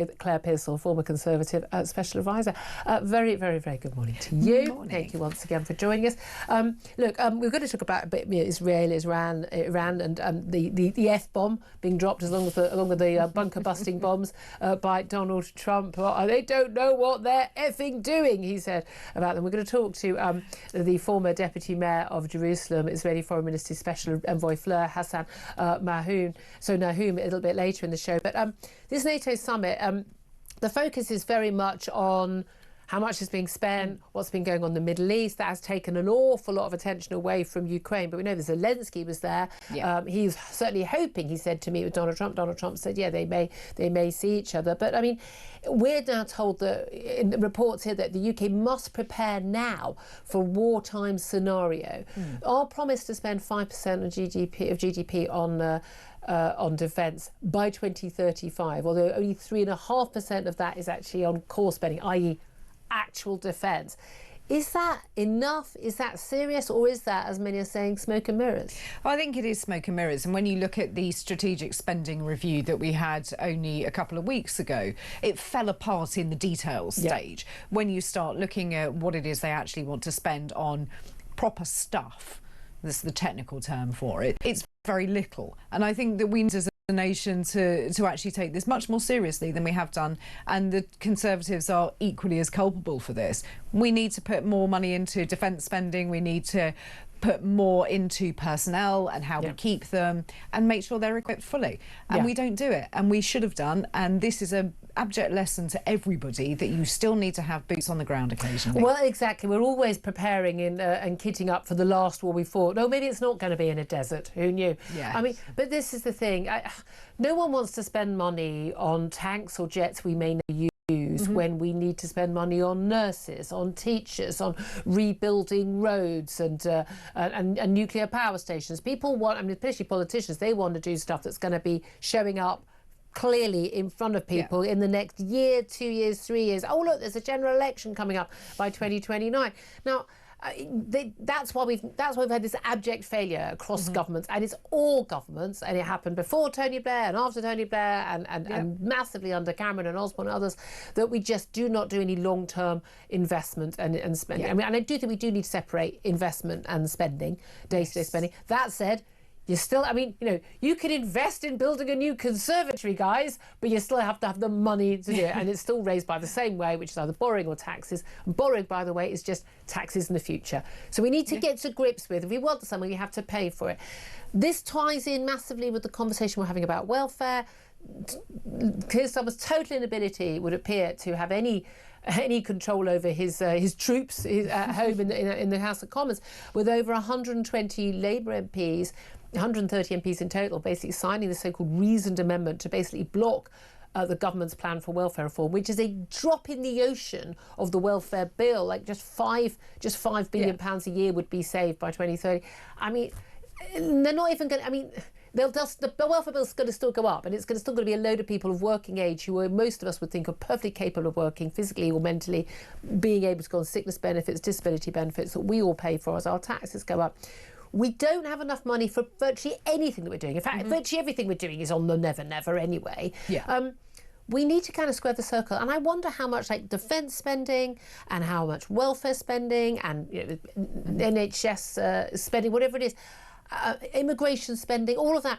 Claire Pearsall, former Conservative Special Advisor. Very, very, very good morning to you. Good morning. Thank you once again for joining us. Look, we're going to talk about a bit Israel, Iran, and the F-bomb being dropped along with the bunker-busting bombs by Donald Trump. They don't know what they're effing doing, he said about them. We're going to talk to the former Deputy Mayor of Jerusalem, Israeli Foreign Ministry Special Envoy Fleur Hassan Nahum, a little bit later in the show. But this NATO summit, the focus is very much on how much is being spent, what's been going on in the Middle East. That has taken an awful lot of attention away from Ukraine. But we know that Zelensky was there. Yeah. He's certainly hoping, he said, to meet with Donald Trump. Donald Trump said, yeah, they may see each other. But I mean, we're now told that in the reports here that the UK must prepare now for a wartime scenario. Our promise to spend 5% of GDP on defence by 2035, although only 3.5% of that is actually on core spending, i.e. actual defence. Is that enough? Is that serious? Or is that, as many are saying, smoke and mirrors? Well, I think it is smoke and mirrors. And when you look at the strategic spending review that we had only a couple of weeks ago, it fell apart in the details stage. When you start looking at what it is they actually want to spend on proper stuff, this is the technical term for it, it's very little. And I think that we need as a nation to actually take this much more seriously than we have done, and the Conservatives are equally as culpable for this. We need to put more money into defence spending, we need to put more into personnel and how we keep them and make sure they're equipped fully. And we don't do it, and we should have done. And this is an abject lesson to everybody that you still need to have boots on the ground occasionally. Well, exactly. We're always preparing and kitting up for the last war we fought. No, maybe it's not going to be in a desert. Who knew? Yeah. I mean, but this is the thing. No one wants to spend money on tanks or jets we may never use. When we need to spend money on nurses, on teachers, on rebuilding roads and nuclear power stations. People want, I mean, especially politicians, they want to do stuff that's going to be showing up clearly in front of people in the next year, 2 years, 3 years. Oh, look, there's a general election coming up by 2029. Now, that's why we've had this abject failure across governments, and it's all governments, and it happened before Tony Blair and after Tony Blair and massively under Cameron and Osborne and others, that we just do not do any long-term investment and spending. I mean, and I do think we do need to separate investment and spending, day-to-day spending. That said, you still, I mean, you know, you can invest in building a new conservatory, guys, but you still have to have the money to do it. And it's still raised by the same way, which is either borrowing or taxes. And borrowing, by the way, is just taxes in the future. So we need to get to grips with, if we want something, you have to pay for it. This ties in massively with the conversation we're having about welfare. Keir Starmer's total inability would appear to have any control over his troops at home in the House of Commons, with over 120 Labour MPs, 130 MPs in total, basically signing the so-called reasoned amendment to basically block the government's plan for welfare reform, which is a drop in the ocean of the welfare bill. Like just £5 billion a year would be saved by 2030. I mean, they're not even going to, I mean, the welfare bill is going to still go up, and it's still going to be a load of people of working age who most of us would think are perfectly capable of working physically or mentally, being able to go on sickness benefits, disability benefits that we all pay for as our taxes go up. We don't have enough money for virtually anything that we're doing. In fact, virtually everything we're doing is on the never anyway. We need to kind of square the circle, and I wonder how much like defence spending and how much welfare spending and NHS spending, whatever it is, immigration spending, all of that.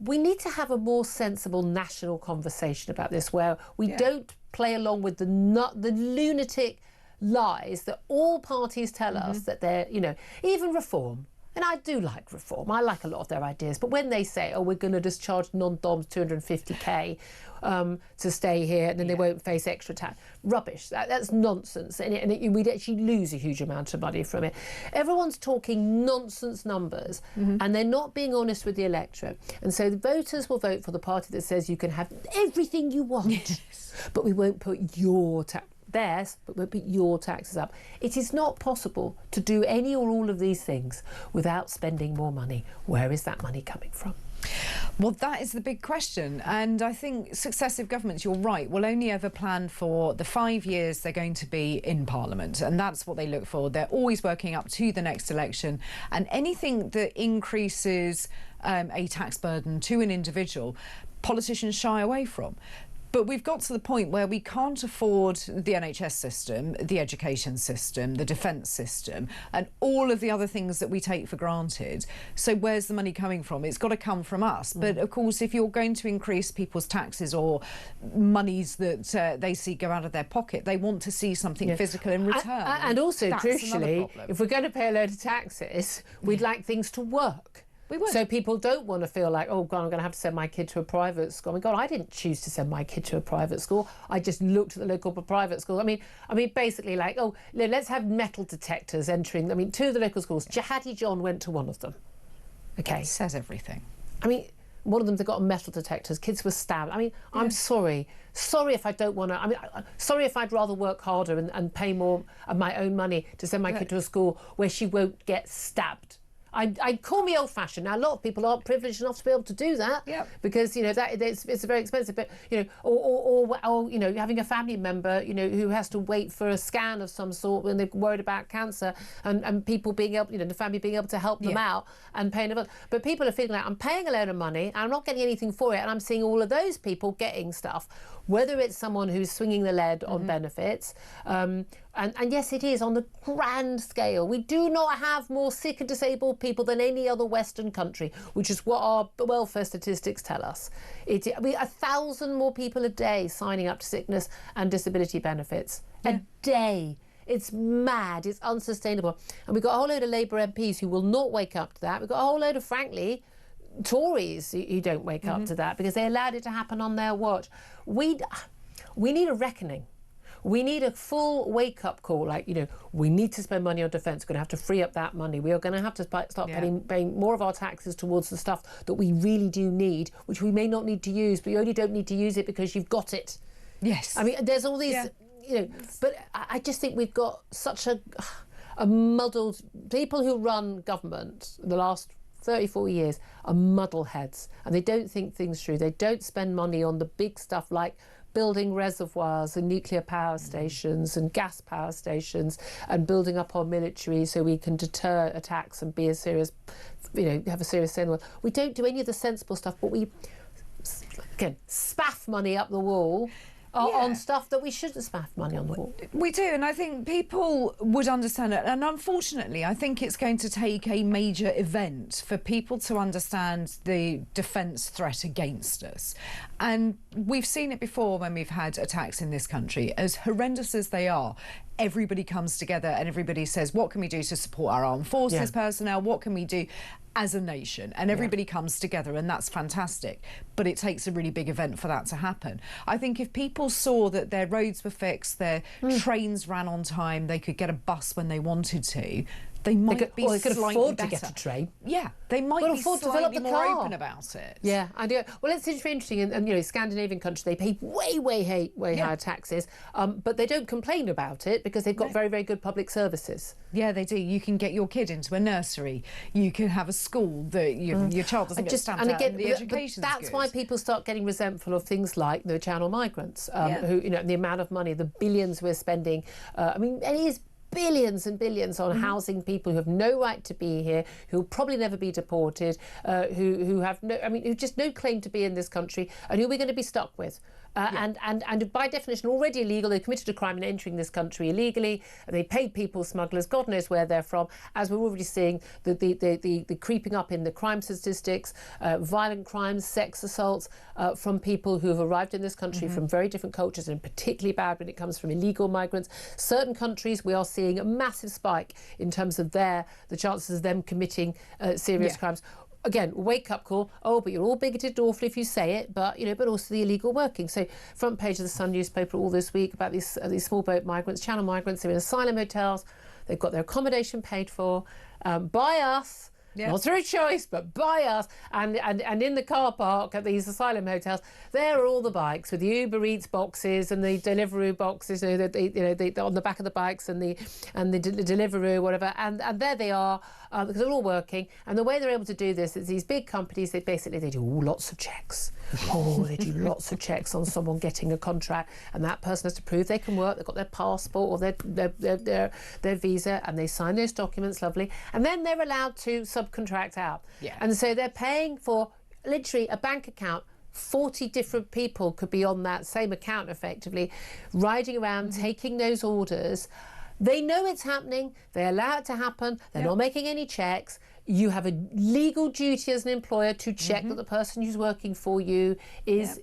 We need to have a more sensible national conversation about this, where we don't play along with the lunatic lies that all parties tell us that they're, you know, even reform. And I do like reform. I like a lot of their ideas. But when they say, oh, we're going to discharge non-DOMs 250k to stay here, and then they won't face extra tax. Rubbish. That's nonsense. And we'd actually lose a huge amount of money from it. Everyone's talking nonsense numbers, and they're not being honest with the electorate. And so the voters will vote for the party that says you can have everything you want, but we won't put your theirs, but we'll put your taxes up. It is not possible to do any or all of these things without spending more money. Where is that money coming from? Well, that is the big question, and I think successive governments, you're right, will only ever plan for the 5 years they're going to be in Parliament, and that's what they look for. They're always working up to the next election, and anything that increases a tax burden to an individual, politicians shy away from. But we've got to the point where we can't afford the NHS system, the education system, the defence system, and all of the other things that we take for granted. So where's the money coming from? It's got to come from us. But of course, if you're going to increase people's taxes or monies that they see go out of their pocket, they want to see something physical in return. And also, crucially, if we're going to pay a load of taxes, we'd like things to work. We would. So people don't want to feel like, oh God, I'm going to have to send my kid to a private school. I mean, God, I didn't choose to send my kid to a private school. I just looked at the local private school. I mean, basically like, oh, let's have metal detectors entering. I mean, 2 of the local schools. Jihadi John went to one of them. Okay. It says everything. I mean, one of them, they got metal detectors. Kids were stabbed. I mean, I'm sorry. Sorry if I don't want to. I mean, sorry if I'd rather work harder and pay more of my own money to send my kid to a school where she won't get stabbed. I'd call me old-fashioned. Now, a lot of people aren't privileged enough to be able to do that because, you know, it's very expensive. But, you know, or you know, having a family member, you know, who has to wait for a scan of some sort when they're worried about cancer and people being able, you know, the family being able to help them out and paying them. But people are feeling like, I'm paying a load of money and I'm not getting anything for it, and I'm seeing all of those people getting stuff, whether it's someone who's swinging the lead on benefits. And yes, it is on the grand scale. We do not have more sick and disabled people than any other Western country, which is what our welfare statistics tell us. 1,000 more people a day signing up to sickness and disability benefits. A day. It's mad. It's unsustainable. And we've got a whole load of Labour MPs who will not wake up to that. We've got a whole load of, frankly, Tories who don't wake up to that because they allowed it to happen on their watch. We need a reckoning. We need a full wake-up call, like, you know, we need to spend money on defence. We're going to have to free up that money. We are going to have to start paying more of our taxes towards the stuff that we really do need, which we may not need to use, but you only don't need to use it because you've got it. Yes. I mean, there's all these, you know, but I just think we've got such a muddled... People who run government the last 34 years are muddleheads, and they don't think things through. They don't spend money on the big stuff like building reservoirs and nuclear power stations and gas power stations and building up our military so we can deter attacks and be a serious, you know, have a serious say in the world. We don't do any of the sensible stuff, but we, again, spaff money up the wall on stuff that we shouldn't spaff money on the wall. We do, and I think people would understand it. And unfortunately, I think it's going to take a major event for people to understand the defence threat against us. And we've seen it before when we've had attacks in this country. As horrendous as they are, everybody comes together and everybody says, what can we do to support our armed forces personnel? What can we do as a nation? And everybody comes together, and that's fantastic. But it takes a really big event for that to happen. I think if people saw that their roads were fixed, their trains ran on time, they could get a bus when they wanted to, they might be could slightly afford better. To get a train. Yeah, they might be slightly more car. open about it. Yeah, I do. Well, it's interesting. And you know, Scandinavian countries, they pay way higher taxes, but they don't complain about it because they've got very good public services. Yeah, they do. You can get your kid into a nursery. You can have a school that your child doesn't get stamped out. And the education's that's good. why people start getting resentful of things like the channel migrants, who, you know, the amount of money, the billions we're spending. I mean, it is billions and billions on housing people who have no right to be here, who will probably never be deported, who have who just no claim to be in this country, and who we're going to be stuck with. And by definition already illegal. They committed a crime in entering this country illegally, and they paid people smugglers. God knows where they're from. As we're already seeing, the creeping up in the crime statistics, violent crimes, sex assaults from people who have arrived in this country from very different cultures, and particularly bad when it comes from illegal migrants. Certain countries we are seeing a massive spike in terms of the chances of them committing serious crimes. Again, wake-up call. Oh, but you're all bigoted and awful if you say it. But you know, but also the illegal working. So, front page of the Sun newspaper all this week about these small boat migrants, channel migrants. They're in asylum hotels. They've got their accommodation paid for by us. Not through choice, but by us. And in the car park at these asylum hotels, there are all the bikes with the Uber Eats boxes and the Deliveroo boxes, on the back of the bikes and the Deliveroo, whatever. And there they are, because they're all working. And the way they're able to do this is these big companies, they do lots of checks. They do lots of checks on someone getting a contract, and that person has to prove they can work. They've got their passport or their visa, and they sign those documents, lovely. And then they're allowed to subcontract out. And so they're paying for literally a bank account 40 different people could be on that same account effectively, riding around, taking those orders. They know it's happening. They allow it to happen. They're not making any checks. You have a legal duty as an employer to check that the person who's working for you is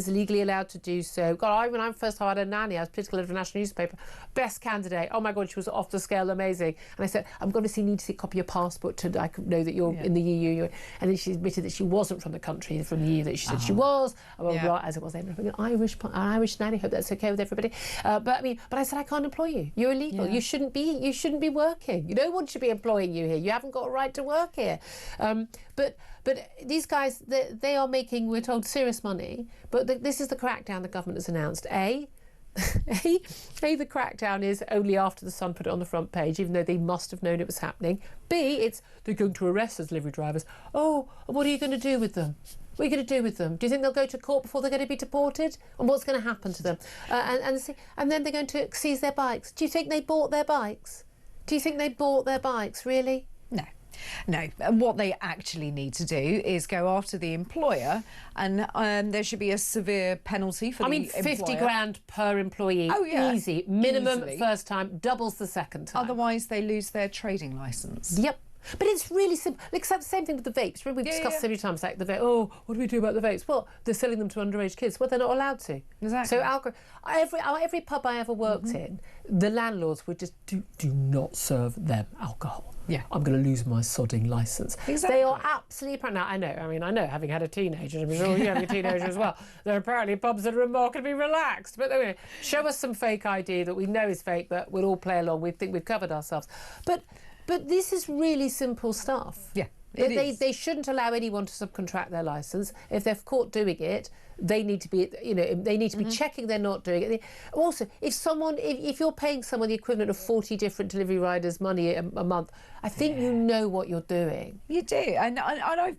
legally allowed to do so. God, when I first hired a nanny, I was political editor of a national newspaper, best candidate. Oh my God, she was off the scale, amazing. And I said, I'm going to need to see a copy of your passport to I could know that you're in the EU. And then she admitted that she wasn't from the country, from the EU, that she said she was. As it was, an Irish nanny. Hope that's okay with everybody. But I said, I can't employ you. You're illegal. You shouldn't be working. No one should be employing you here. You haven't got a right to work here. But these guys, they are making, we're told, serious money. But this is the crackdown the government has announced. The crackdown is only after the Sun put it on the front page, even though they must have known it was happening. B, it's they're going to arrest us delivery drivers. Oh, what are you going to do with them? What are you going to do with them? Do you think they'll go to court before they're going to be deported? And what's going to happen to them? And then they're going to seize their bikes. Do you think they bought their bikes? Do you think they bought their bikes, really? No. No, what they actually need to do is go after the employer, and there should be a severe penalty for the employer. 50 grand per employee. Oh, yeah. Easy. Minimum first time, doubles the second time. Otherwise, they lose their trading licence. Yep. But it's really simple. Except the same thing with the vapes. We've discussed so many times, like the vape. Oh, what do we do about the vapes? Well, they're selling them to underage kids. Well, they're not allowed to. Exactly. So every pub I ever worked in, the landlords would just do not serve them alcohol. Yeah. I'm going to lose my sodding licence. Exactly. They are absolutely... Now, I know, having had a teenager, I'm sure you having a teenager as well, there are apparently pubs that are remarkably relaxed. But anyway, show us some fake ID that we know is fake, but we'll all play along. We think we've covered ourselves. But this is really simple stuff. Yeah. They shouldn't allow anyone to subcontract their licence. If they're caught doing it, they need to be, they need to be checking they're not doing it. Also, if you're paying someone the equivalent of 40 different delivery riders money a month, I think you know what you're doing. You do, and I've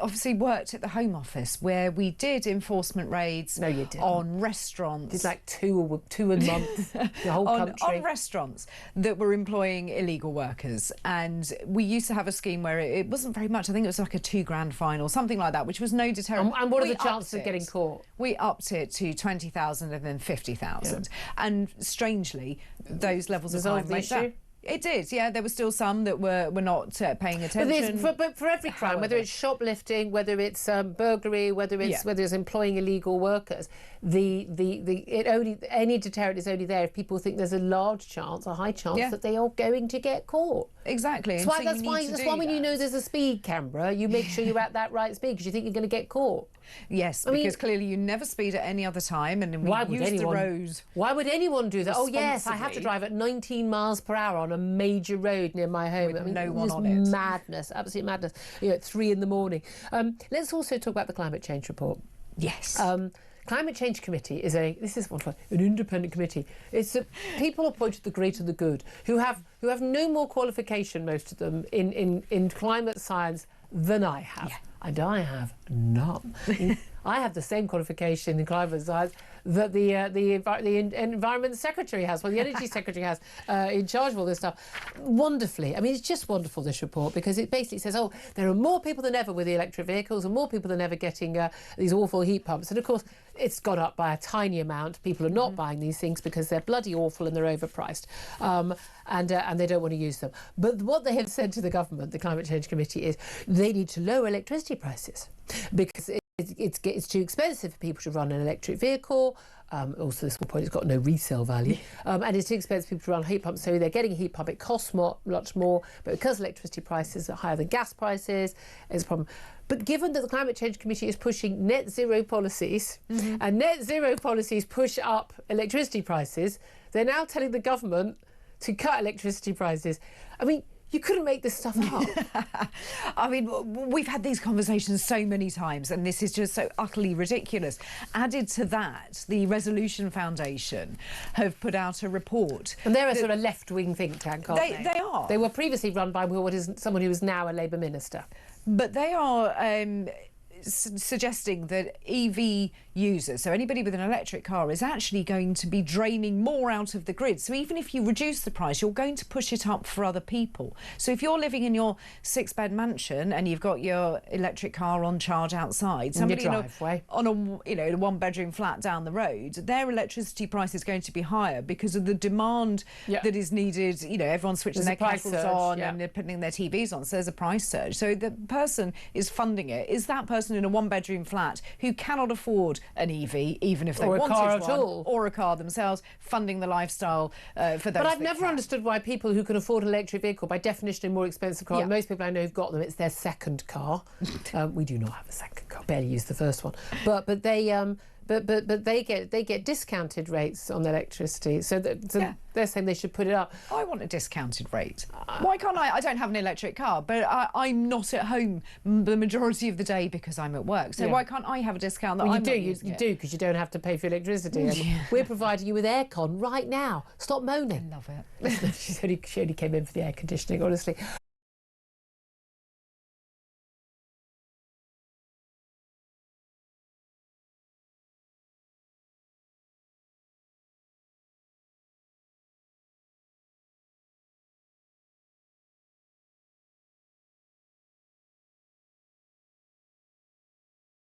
obviously worked at the Home Office where we did enforcement raids on restaurants. It's like two a month, the whole country. On restaurants that were employing illegal workers. And we used to have a scheme where it wasn't very much. I think it was like a £2,000 fine or something like that, which was no deterrent. And what are the chances of getting caught? We upped it to 20,000 and then 50,000. And strangely, those levels of crime went down. It did, yeah. There were still some that were not paying attention. But for every crime, whether it's shoplifting, whether it's burglary, whether it's employing illegal workers, any deterrent is only there if people think there's a high chance that they are going to get caught. Exactly. That's why when you know there's a speed camera, you make sure you're at that right speed because you think you're going to get caught. Yes, because clearly you never speed at any other time, and why would anyone do that? Oh yes, I have to drive at 19 miles per hour on a major road near my home. With no one on it. Madness, absolute madness. At 3 in the morning. Let's also talk about the climate change report. Yes. Climate Change Committee is an independent committee. It's people appointed, the great and the good, who have no more qualification, most of them, in climate science than I have. Yeah. And I have none. I have the same qualification in climate science that the Environment Secretary has, the Energy Secretary has, in charge of all this stuff. Wonderfully. I mean, it's just wonderful, this report, because it basically says, there are more people than ever with the electric vehicles and more people than ever getting these awful heat pumps. And, of course, it's gone up by a tiny amount. People are not buying these things because they're bloody awful and they're overpriced. And they don't want to use them. But what they have said to the government, the Climate Change Committee, is they need to lower electricity prices because it's too expensive for people to run an electric vehicle. Also, this point, it's got no resale value. And it's too expensive for people to run heat pumps. So they're getting a heat pump. It costs much more. But because electricity prices are higher than gas prices, it's a problem. But given that the Climate Change Committee is pushing net zero policies, and net zero policies push up electricity prices, they're now telling the government to cut electricity prices. I mean, you couldn't make this stuff up. I mean, we've had these conversations so many times, and this is just so utterly ridiculous. Added to that, the Resolution Foundation have put out a report. And they're a sort of left-wing think tank, aren't they? They are. They were previously run by someone who is now a Labour minister. But they are suggesting that EV users. So anybody with an electric car is actually going to be draining more out of the grid. So even if you reduce the price, you're going to push it up for other people. So if you're living in your 6-bed mansion and you've got your electric car on charge outside, somebody in a 1-bedroom flat down the road, their electricity price is going to be higher because of the demand that is needed. You know, everyone's switching their kettles on and they're putting their TVs on, so there's a price surge. So the person is funding it is that person in a 1-bedroom flat who cannot afford an EV, even if they wanted one, or a car themselves, funding the lifestyle for those. But I've never understood why people who can afford an electric vehicle, by definition, a more expensive car. Most people I know who've got them, it's their second car. We do not have a second car. Barely use the first one. But they get discounted rates on electricity. So they're saying they should put it up. I want a discounted rate. Why can't I? I don't have an electric car, but I'm not at home the majority of the day because I'm at work. So why can't I have a discount that I'm not using? You do, because you don't have to pay for electricity. And we're providing you with aircon right now. Stop moaning. I love it. She only came in for the air conditioning, honestly.